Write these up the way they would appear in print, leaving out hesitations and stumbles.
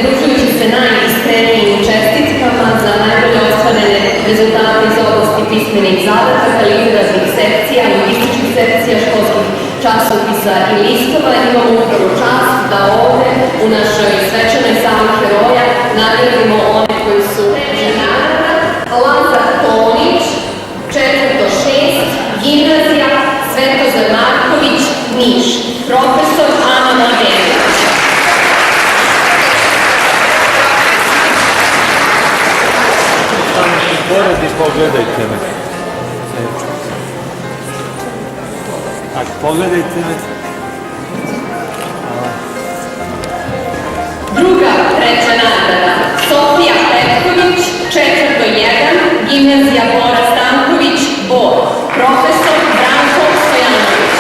pridružujući se najiskrenijim čestitkama za najbolje ostvarene rezultate iz oblasti pismenih zadataka, literarnih sekcija, logističkih sekcija, školskih časopisa i listova, imamo upravo čast da ovde u našoj svečanoj sali heroja nagradimo one koji su nagrada Lazar Tonić, 4-6, gimnazija Svetozar Marković, Niš, profesor Ana Mladenović. Pored i pogledajte me. Tak, pogledajte me. Druga, treća nagrada, Sofija Petković, 4-1, gimnazija Bora Stanković, Bor, profesor Branko Stojanović.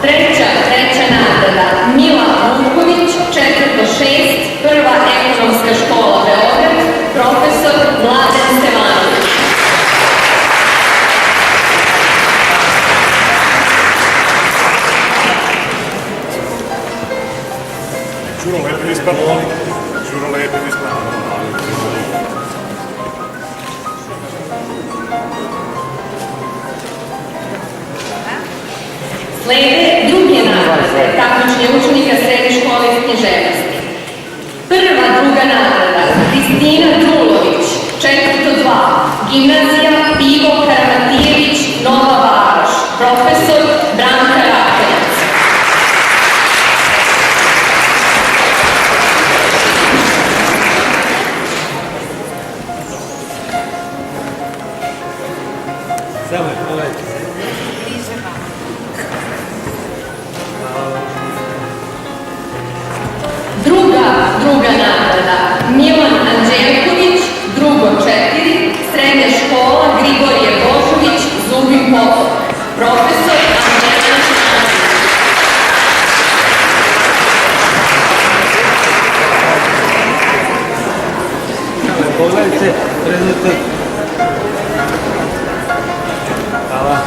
Treća nagrada, Mila Vuković, 4-6, Prva ekonomska škola Beograd, profesor Mladen Stevanović. Čuro lepe ispadno. Čuro lepe ispadno. Slede druge nagrade, takmičenje učenika srednje škole iz književnosti. Prva, druga nagrada, Kristina Drulović, 4-2, gimnazija Ivo Karamatijević, Nova Varoš, profesor Branka Rakonjac. Samo je, pogledajte. Druga nagrada, Milan Anđelković, 2-4, srednja škola Grigorije Božović, Zubin Potok, profesor Anđelković. Pogledajte rezultat. Hvala.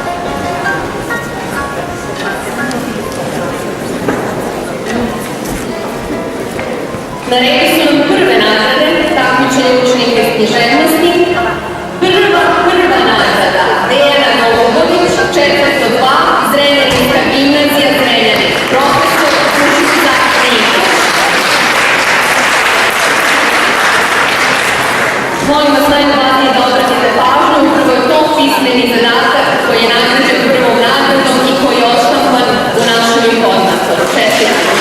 Na redu su nam prve nagrade, takmičenje učenika iz književnosti. Prva nagrada, Dejana Novogović, 4-2, Zrenjaninska gimnazija Zrenjanin, profesor Dušica Nikolić. Molim vas najmladije da obratite pažnju, upravo je to pismeni zadatak koji je nagrađen prvom nagradom i koji je odštampan u našem informatoru. Čestitam.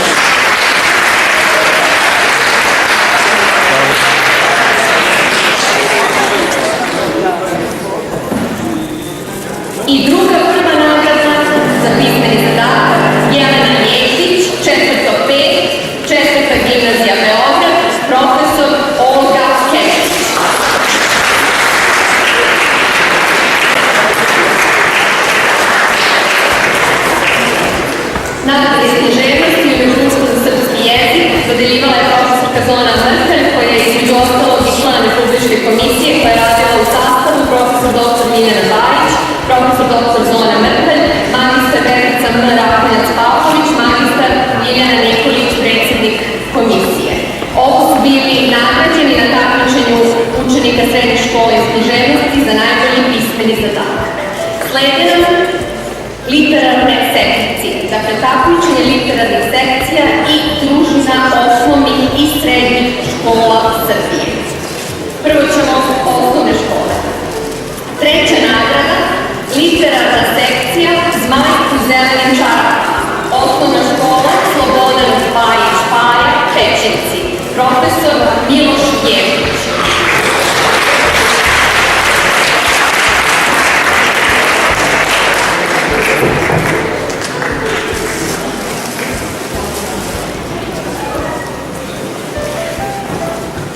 I druga prva nagrada za pismeni zadatak, Jelena Jekić, 4-5, 4. gimnazija Beograd, profesor Olga Kečić. Nagrada iz književnosti u Društvu za srpski jezik dodeljivala je profesorka Zona Mrtelj, koja je između ostalog i član Republičke komisije koja je radila u sastavu profesor dr. Miljana Bajić, profesor dr. Zona Mrtelj, magistar Verica M. Rakonjac-Pavlović, magistar Miljana Nikolić, predsjednik komisije. Ovo su bili nagrađeni na takmičenju učenika srednje škole iz književnosti za najbolji pismeni zadatak. Slede nam literarne sekcije, dakle takmičenje literarnih sekcija i družina osnovnih i srednjih škola Srbije. Prvo ćemo osnovne škole. Treća nagrada, literarna sekcija Zmaj u zelenim čarapama, osnovna škola Slobodan Bajić Paja, Pećinci, profesor Miloš Jević.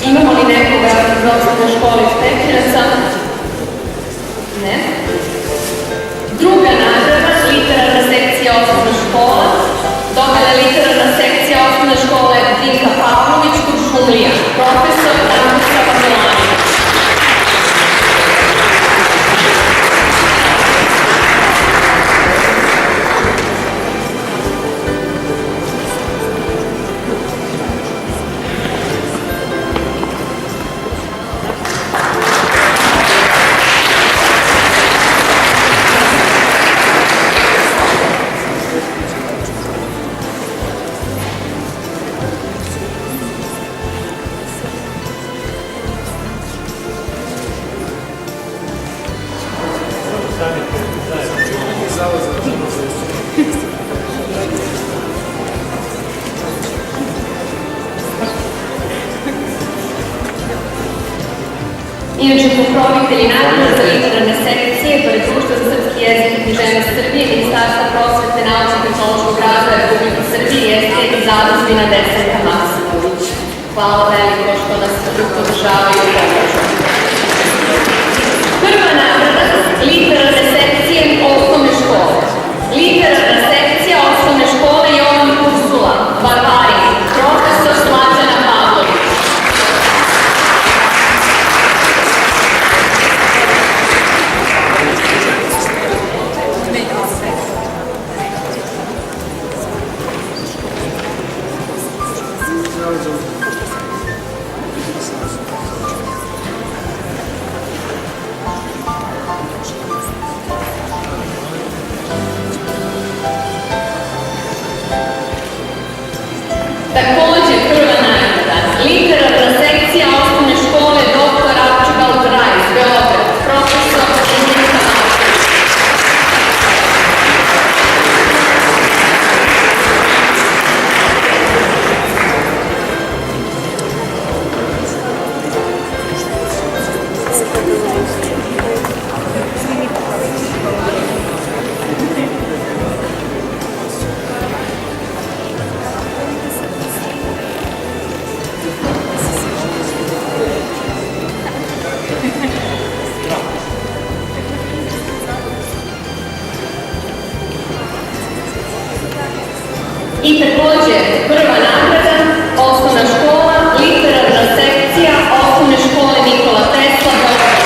Imamo li nekoga iz osnovne škole iz Pećinac Druga nagrada, literarna sekcija osnovna škola, dobila je literarna sekcija osnovne škole Dinka Pavlović Kuršumlija, profesor Dankica Babilanović. Inače, pokrovitelji nagrada za literarne sekcije, pored Društva za srpski jezik i književnost Srbije, Ministarstva prosvete, nauke i tehnološkog razvoja Republike Srbije jeste i zadužbina Desanka Maksimović. Hvala veliko što nas podržavaju i pomoću. Prva nagrada, literarne sekcije osnovne škole. Literarna sekcija osnovne škole Jovan Ursula, Barbarin, profesor Slađana Pavlović. Takođe, prva nagrada, literarna sekcija osnovne škole Dr. Archibald Rajs, Beograd, profesor Dinka Pavlović. I takođe, prva nagrada, osnovna škola, literarna sekcija osnovne škole Nikola Tesla, Beograd.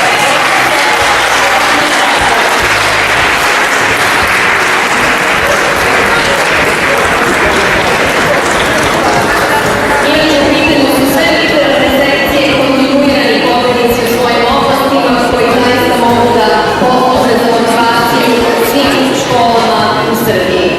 Inače, u pitanju su sve literarne sekcije i kontinuirani pobednici u svojim oblastima koji zaista mogu da posluže za motivaciju svim školama u Srbiji.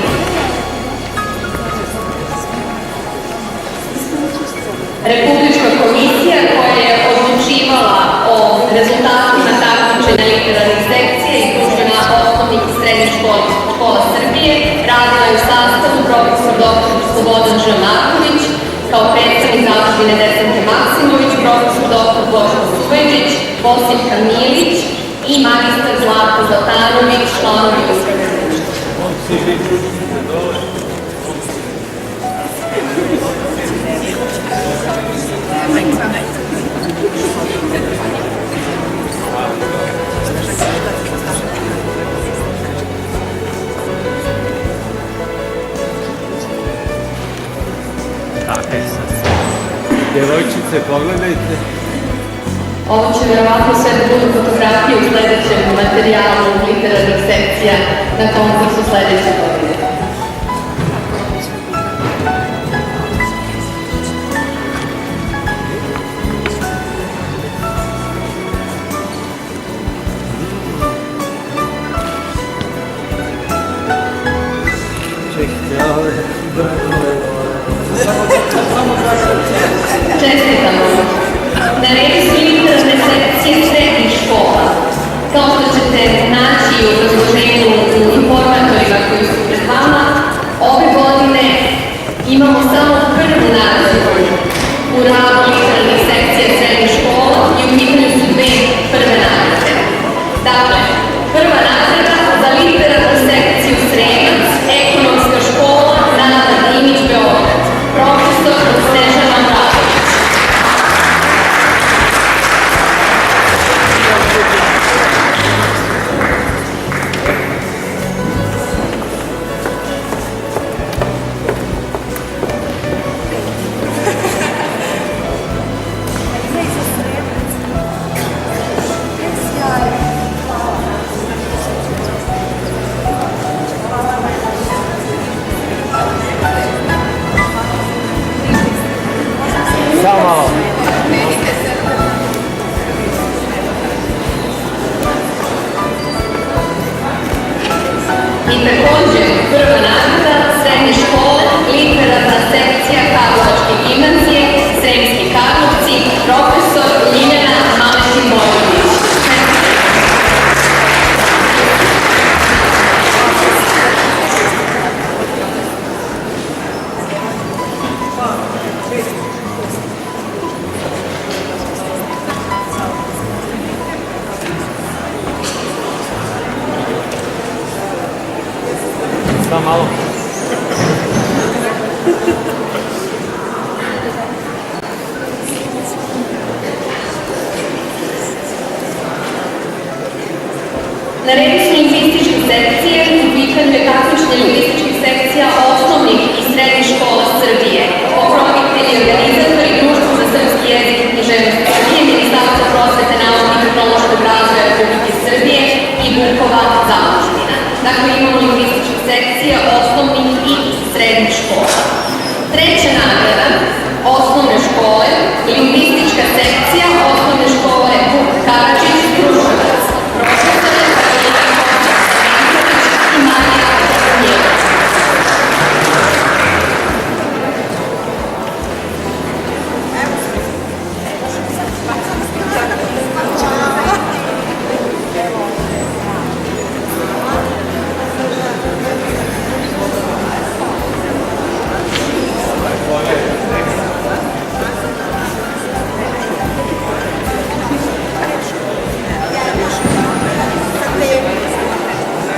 Republička komisija koja je odlučivala o rezultatima takmičenja literarnih sekcija i družbena osnovnih i srednjih škola Srbije radila je u sastavu profesor dr. Slobodan Ž. Marković, kao predstavnik zadužbine Desanke Maksimović, profesor dr. Božko Suveđić, Bosivka Milić i magistar Zlata Zlatanović, članovi uprave društva. Djevojčice, pogledajte. Ovo će verovatno sve da budu fotografije u sledećem materijalu literarnih sekcija na konkursu sledeće godine. Čestitamo. Na redu su literarne sekcije srednjih škola. Kao što ćete naći u obrazloženju u informatorima koji su pred vama, ove godine imamo samo prvu nagradu u radu literarnih sekcija srednjih škola i u pitanju su dve prve nagrade. Dakle, prva nagrada za literarnu sekciju Sremac, ekonomska škola Nada Dimić, Beograd, profesor Snežana Mradović. I takođe prva nagrada srednje škole, literarna sekcija Karlovačke gimnazije, Sremski Karlovci, profesor Ljiljana Maletin-Bojković. Samo malo. Na redu su lingvističke sekcije, u pitanju je takmičenje lingvističkih sekcija osnovnih i srednjih škola Srbije. Pokrovitelji i organizatori Društvo za srpski jezik i književnost Srbije, Ministarstvo prosvete, nauke i tehnološkog razvoja Republike Srbije i Vukova zadužbina. Dakle, imamo lingvističke sekcije osnovnih i srednjih škola. Treća nagrada osnovne škole, lingvistička sekcija osnovne škole Vuk Karadžić, Kruševac. Profesor i Marija Čakovnjevac.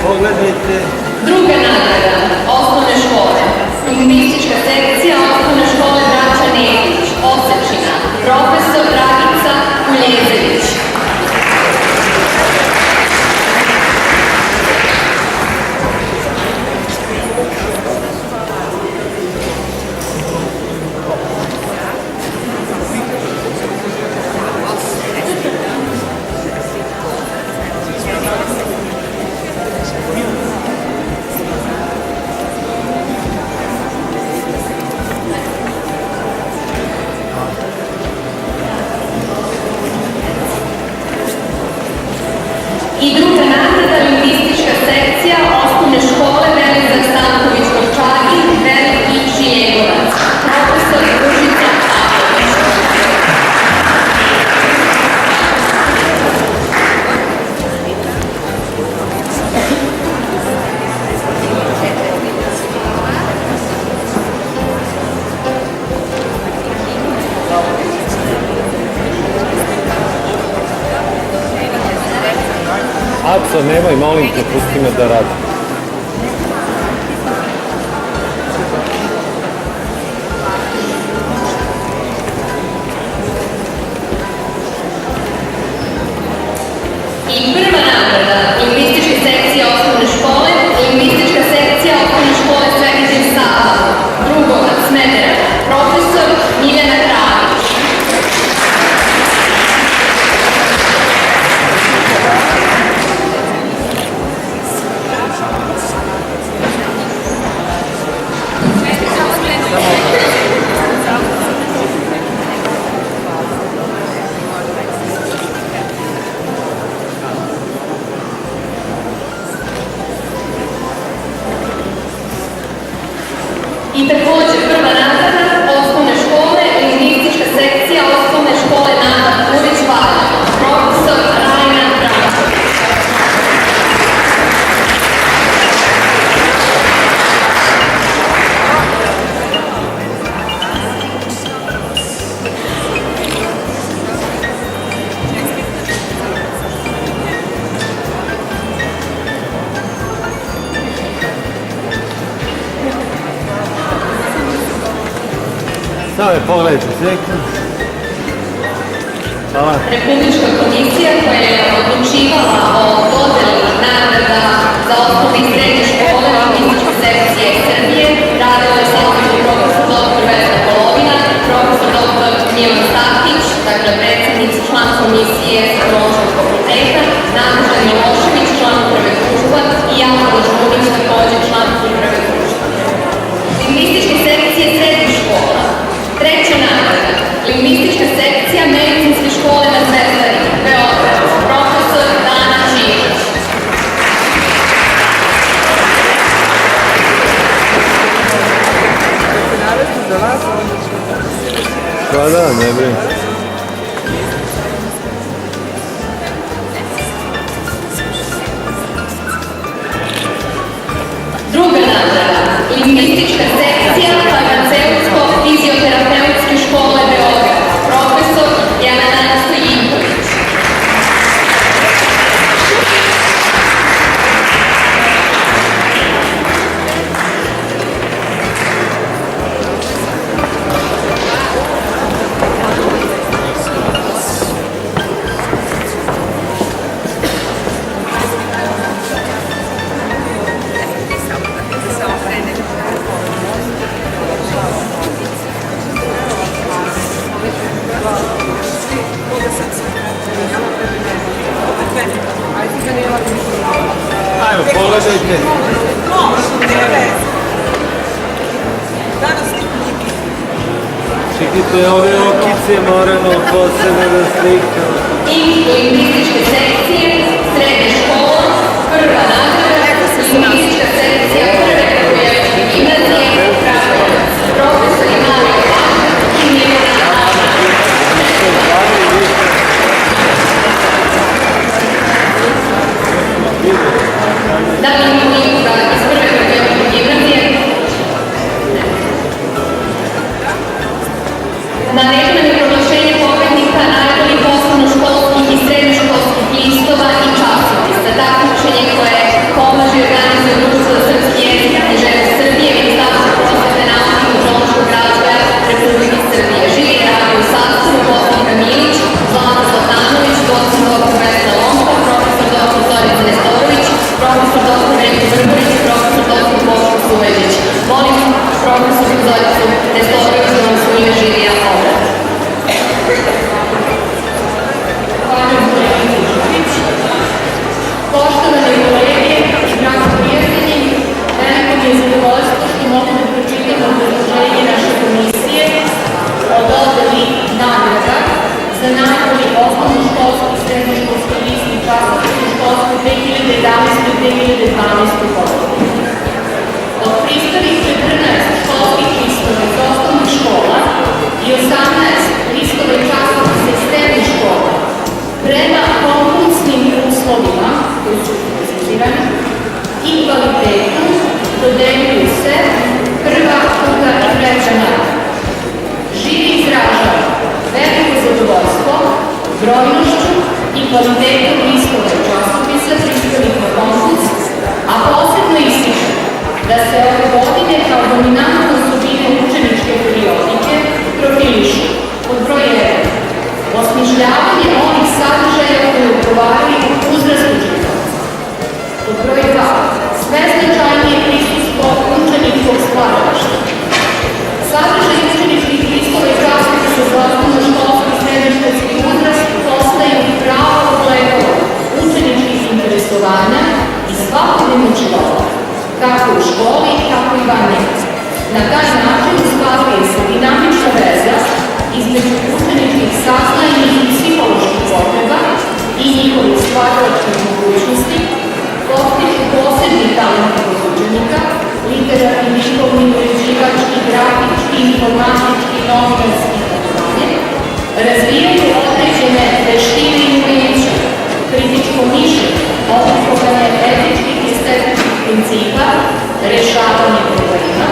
Pogledajte. Druga nagrada osnovne škole, lingvistička sekcija osnovne škole Braća Nedić, Osečina, profesor Dragica Kuljezević. I druga nagrada lingvistička sekcija osnovne škole Velizar Stanković Gorčagi, Veliki Žijegovac, profesor Ružica Pavlović. Aco, nemoj, molim te, pusti me da radim. I prva nagrada lingvističke sekcije osnovne škole, lingvistička sekcija osnovne škole Svetlozar Sava, Drugovac, Smederevo, profesor Miljana Kravić. I takođe prva nagrada osnovne škole, lingvistička sekcija osnovne škole Nada Kurić Valjevo, profesor Rajna Branković. Samo je pogledajte sliku. Hvala. Republička komisija koja je odlučivala o dodeli nagrada za osnovne i srednje škole lingvističke sekcije Srbije radila je sastavu profesor dr. Vesna Polovina, profesor dr. Milan Statić, dakle predsjednica, član komisije sa Filološkog fakulteta, Nataša Milošević, član uprave društva i Jana Žunić, takođe član uprave društva. Lingvističke sekcije srednjih škola. Treća nagrada, lingvistička sekcija medicinske škole na Zvezdari, Beograd, profesor Dana Čižić. Pa da, ne brini. Druga nagrada, lingvistička sekcija Farmaceutsko-fizioterapeutske škole Beograd, profesor Jelena Stojinković. Ajmo, pogledajte. Čekajte, ove okice moramo posebno da slikamo. I lingvističke sekcije, srednja škola, prva nagrada, lingvistička sekcija Prve Kragujevačke gimnazije, Kragujevac, profesori Marija Lažar i Milena Lažar. Da li imamo nikoga iz Prve Kragujevačke gimnazije? Naredno nam je proglašenje pobednika najboljih osnovnoškolskih i srednjoškolskih listova i časopisa. Takmičenje koje pomaže i organizuje Društvo za srpski jezik i književnost Srbije, Ministarstvo prosvete, nauke i tehnološkog razvoja Republike Srbije. Živi i radi u sastavu Bosnika Milić, Zlata Zlatanović, docent dr. Vesna Lomka, profesor dr. Zorica Nestorović, profesor dr. Veljko Brborić i profesor dr. Boško Suveđić. Molim profesor Zoricu Nestorović da vam svoje ime živija obrat. Poštovane kolege i dragi prijatelji, veliko mi je zadovoljstvo što mogu da pročitam obrazloženje naše komisije o dodeli nagrada za najbolji osnovnoškolski i srednjoškolski list i časopis u školskoj 2011-2012. godini. Od pristalih 14 školskih listova iz osnovnih škola i 18 listova i časopisa iz srednjih škola prema konkursnim uslovima koji su precizirani i kvalitetu dodeljuju se prva, druga i treća nagrada. Žiri izražava veliko zadovoljstvo brojnošću i kvalitetom listova i časopisa pristalih na konkurs, a posebno ističe da se ove godine kao dominantna osobina učeničke periodike profilišu pod broj 1 osmišljavanje onih sadržaja koji odgovaraju uzrastu čitalaca. Pod broj 2 sve značajnije prisustvo učeničkog stvaralaštva. Sadržaj učeničkih listova i časopisa za osnovnoškolski i srednjoškolski uzrast postaju pravo ogledalo učeničkih interesovanja i svakodnevnog života, kako u školi, tako i van nje. Na taj način ostvaruje se dinamična veza između učeničkih saznanja i psiholoških potreba i njihovih stvaralačkih mogućnosti, postižu posebni talenti kod učenika, literarni, likovni, uređivački, grafički, informatički, novinarski itd. Razvijaju određene veštine i umeća, kritičko mišljenje, oblikovanje etičkih i estetičkih principa, rešavanje problema,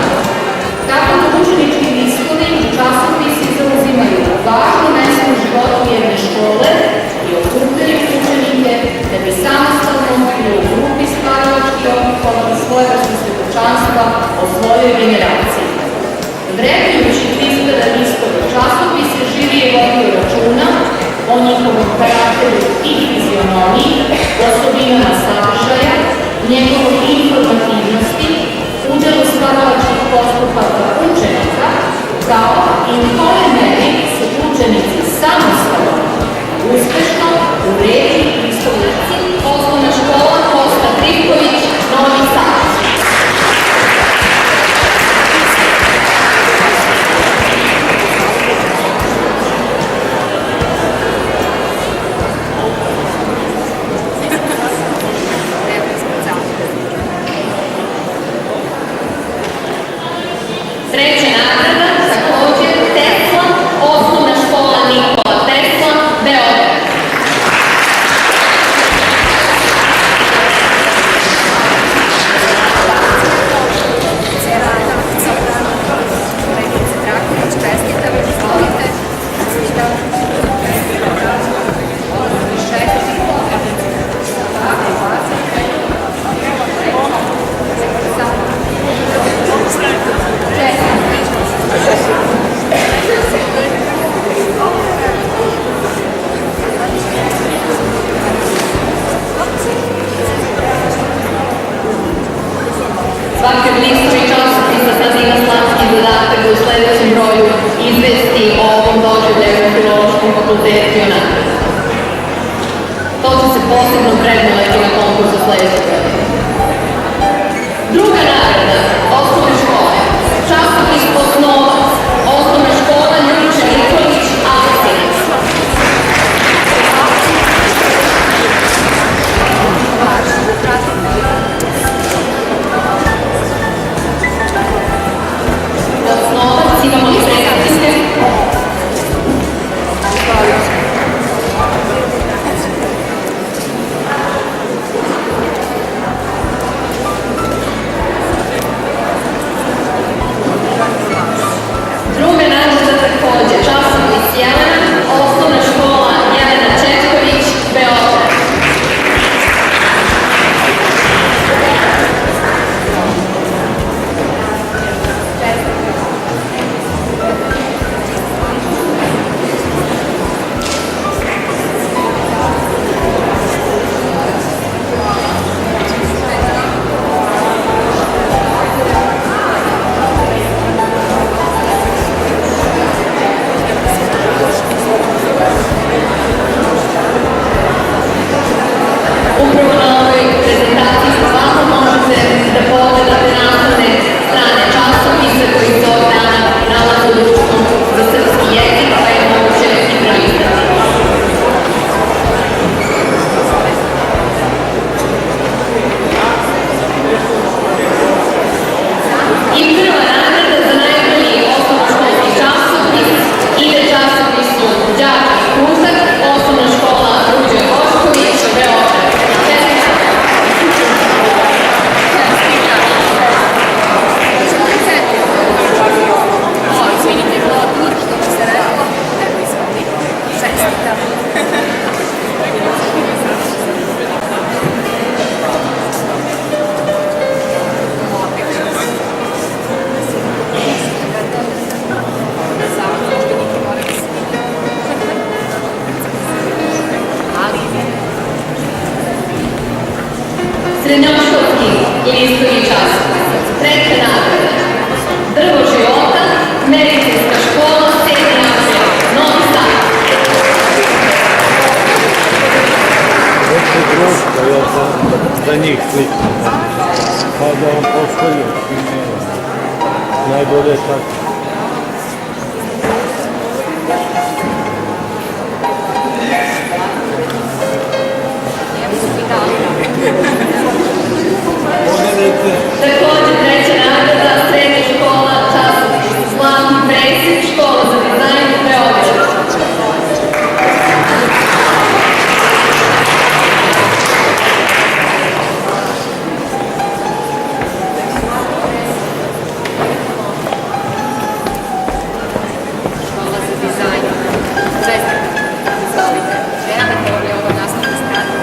tako da učenički listovi i časopisi zauzimaju važno mesto u životu jedne škole i okupljaju učenike da bi samostalno ili u grupi stvaralački oblikovali svoje vrste svedočanstva o svojoj generaciji. Vrednujući izgleda listove časopise, žiri je vodio računa o njihovom karakteru i fizionomiji, osobinama sadržaja, njegovoj informativnosti, udelu stvaralačkih postupaka učenika, kao i u kojoj meri su učenici samostalno, uspešno uredili listovici. Osnovna škola Kosta Tripković, Novi Sad. obavestio nagradu. To će se posebno vrednovati na konkursu sledeće godine. Druga nagrada osnovne škole, časopis Osnovac, osnovna škola Ljubiša Nikolić, Aleksinac. Osnovac, imamo li predstavnike? Druga nagrada takođe, časopis Jelena, osnovna škola Jelena Četković, Beograd. Upravo na ovoj prezentaciji sa vama možete da pogledate naslovne strane časopisa koji se ovog dana nalaze u društvu za srpski jezik, pa je moguće i prolistati. I prva nagrada za najbolji osnovnoškolski časopis ide časopisu Đak i Kuzak, osnovna škola Ruđe Bošković, Beograd. Srednjoškolski listovi časopis. Treća nagrada. Drvo života, medicinska škola, 7. april, Novi Sad. Veće društvo, ja sam za njih slično. Pa da vam pošalju. Najbolje tako. Takođe, treća nagrada, srednja škola, časopis Zlatni presek, škola za dizajn u Beogradu. Škola za dizajn. Čestitam. Izvolite. Verujete li ovo naslovna strana?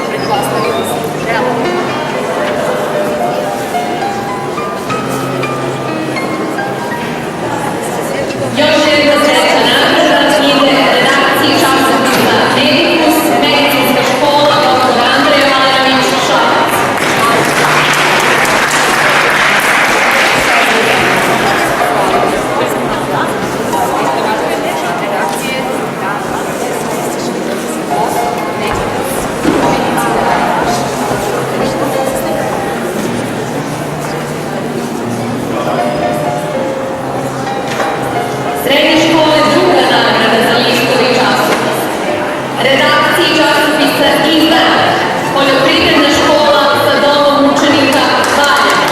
Pretpostavili se. Realno. Još jedna treća nagrada ide redakciji časopisa Medikus, medicinska škola, dr. Andrej Valenović, Šabac. Srednje škole druga nagrada za listovi časopis. Redakciji časopisa Izdanak, poljoprivredna škola sa domom učenika Valjevo.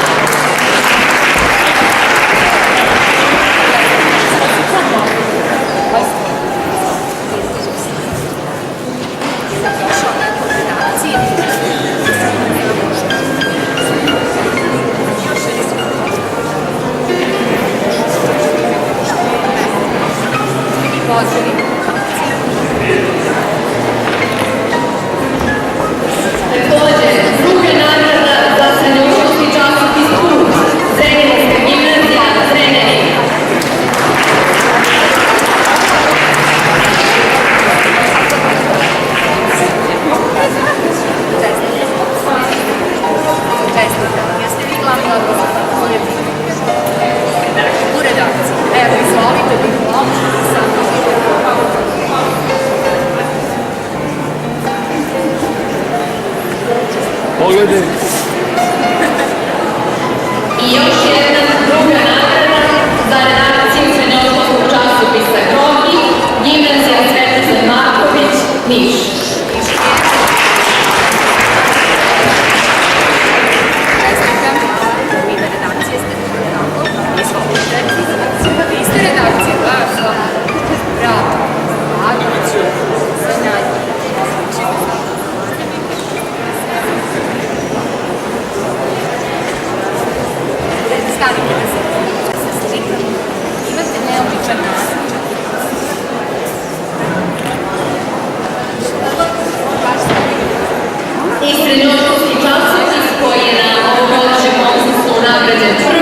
Prošao na koordinaciji. Pozdravi. Takođe, druga nagrada za srednjoškolski časopis Kurs, Zrenjaninska gimnazija, Zrenjanin. Čestitam. Jeste vi glavni odgovorni? U redakciji. Evo, izvolite diplom. Samo Pogledaj. I još jedna druga nagrada za redakciju srednjoškolskog časopisa Grogi, Gimnazija Svetozar Marković, Niš. Čestitam. U ime redakcije ste tako. Izvolite. Vi ste redakcija, baš. Bravo. Bravo. Sve najbolje. Stavite da se slikam. Imate neobičan način. I srednjoškolski časopis koji je na ovogodišnjem konkursu nagrađen prvi